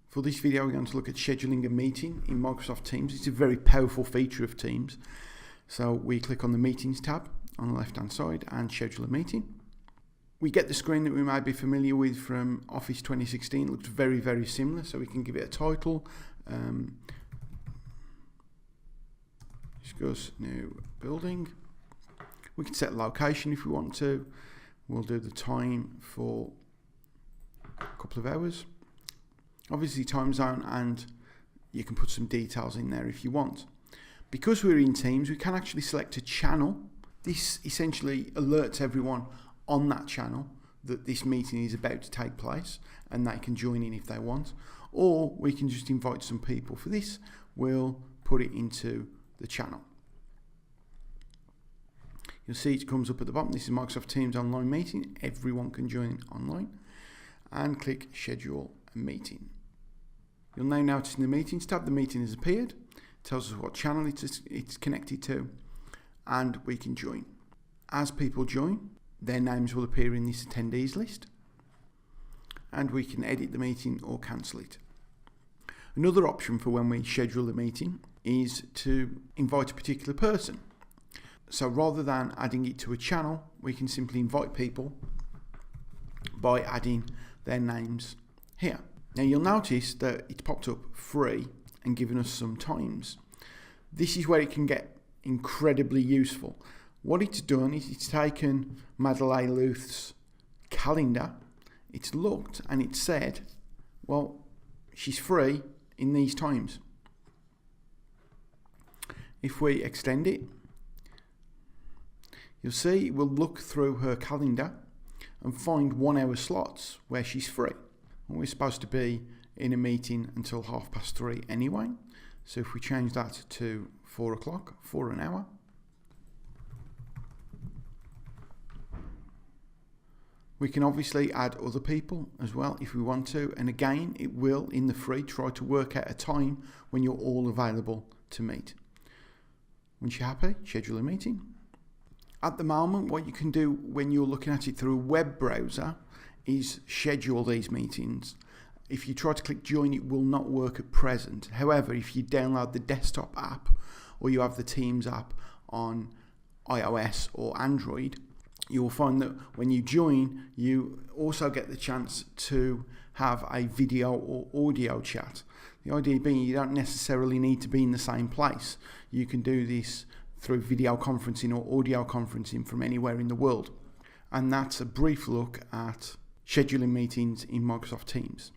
For this video, we're going to look at scheduling a meeting in Microsoft Teams. It's a very powerful feature of Teams. So we click on the Meetings tab on the left-hand side and schedule a meeting. We get the screen that we might be familiar with from Office 2016. It looks very, very similar. So we can give it a title. Discuss new building. We can set location if we want to. We'll do the time for a couple of hours. Obviously time zone, and you can put some details in there if you want. Because we're in Teams, we can actually select a channel. This essentially alerts everyone on that channel that this meeting is about to take place, and they can join in if they want. Or we can just invite some people. For this, we'll put it into the channel. You'll see it comes up at the bottom. This is Microsoft Teams online meeting. Everyone can join online. And click schedule a meeting. You'll now notice in the Meetings tab, the meeting has appeared. It tells us what channel it's connected to, and we can join. As people join, their names will appear in this attendees list, and we can edit the meeting or cancel it. Another option for when we schedule a meeting is to invite a particular person. So rather than adding it to a channel, we can simply invite people by adding their names here. Now you'll notice that it's popped up free and given us some times. This is where it can get incredibly useful. What it's done is it's taken Madeleine Luth's calendar, it's looked and it said, well, she's free in these times. If we extend it, you'll see it will look through her calendar and find 1 hour slots where she's free. We're supposed to be in a meeting until 3:30 anyway. So if we change that to 4 o'clock for an hour, we can obviously add other people as well if we want to. And again, it will, in the free, try to work out a time when you're all available to meet. Once you're happy, schedule a meeting. At the moment, what you can do when you're looking at it through a web browser is schedule these meetings. If you try to click join, it will not work at present. However, if you download the desktop app or you have the Teams app on iOS or Android, you will find that when you join, you also get the chance to have a video or audio chat. The idea being you don't necessarily need to be in the same place. You can do this through video conferencing or audio conferencing from anywhere in the world. And that's a brief look at scheduling meetings in Microsoft Teams.